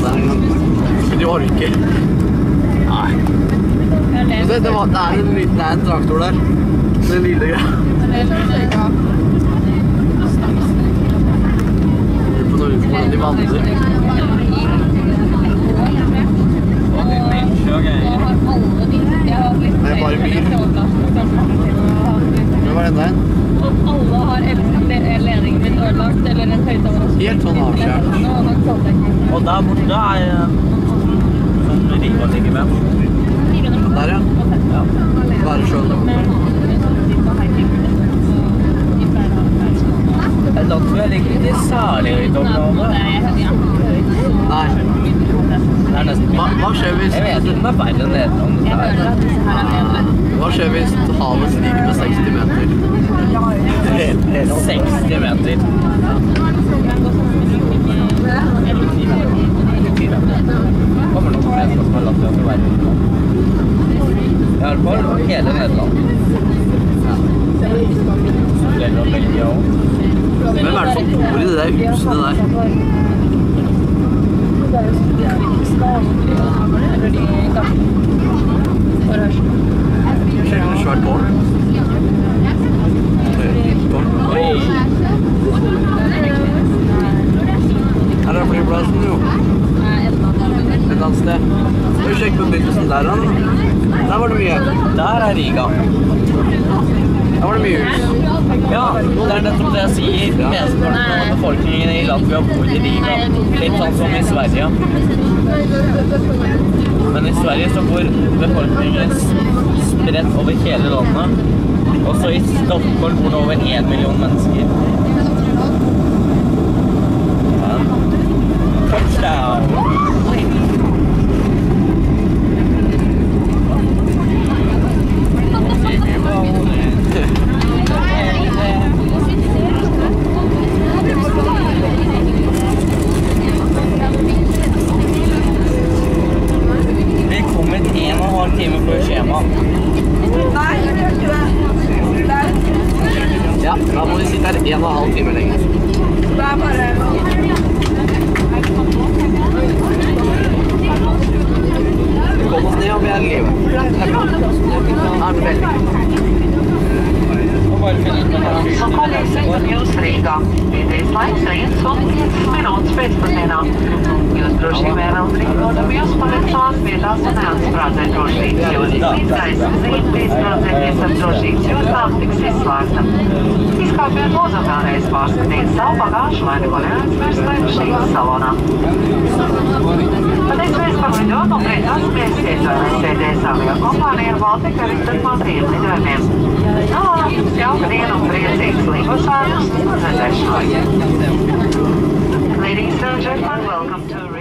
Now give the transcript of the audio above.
der en gang. Men de orker. Nei. Det er en traktor der. Den lille greia. På Norge hvordan de vandrer. Det er bare bil. Hva var den der? Alle har ledningen min ødelagt, eller en høyttaler. Helt sånn avskjert. Og der borte er sånn Riva ligger med. Der, ja. Bare sjøen der borte. Latvia ligger ikke særlig høyt området. Nei. Det er nesten... Hva skjer hvis... Jeg vet ikke om det er verre enn Nederland. Hva skjer hvis havet stiger med 60 meter? 60 meter. Kommer noen flest som har Latvia til verden? I hvert fall hele Nederland. Deler av Belgia også. Hvem er det som bor i de der husene der? Skjer det svært tårn? Her er flyplassen jo. Et annet sted. Skal vi sjekke bebyggelsen der da? Der var det mye. Der er Riga. Der var det mye hus. Ja, det er nettopp det jeg sier. Mesteparten av befolkningen i Latvia bor i Riga. Litt sånn som i Sverige. Men i Sverige så bor befolkningen spredt over hele landet. Og så i Stockholm bor det over 1 million mennesker. Touchdown! Vi kommer 1,5 time på skjema. Nei, jeg gjør ikke det. Ja, da må vi sitte her 1,5 timer lenger. Det er bare... Vi kom oss ned og vi er i livet. Det er bra. Det er veldig. Så kommer Riga. It is like saying something minūtes pēcpusdienā. Jūs droši vien vēl brīvotami uzpaliecāt vietās un neatsprādzēt drošības jūtas. Gaisa zīme pēcprādzēties ar drošības jūtām tiks izslēgta. Izkāpjot lūdzu vēlreiz pārskatīt savu bagāžu, lai neko neaizmirst mašīnas salonā. Pateicamies par lidojumu un priecāsimies iesaistīties avio kompānija Baltika arī turpmākajiem lidojumiem. Novēlam jums jauka diena un priecīgs lidojums uz redzēšanos. Ladies and gentlemen, welcome to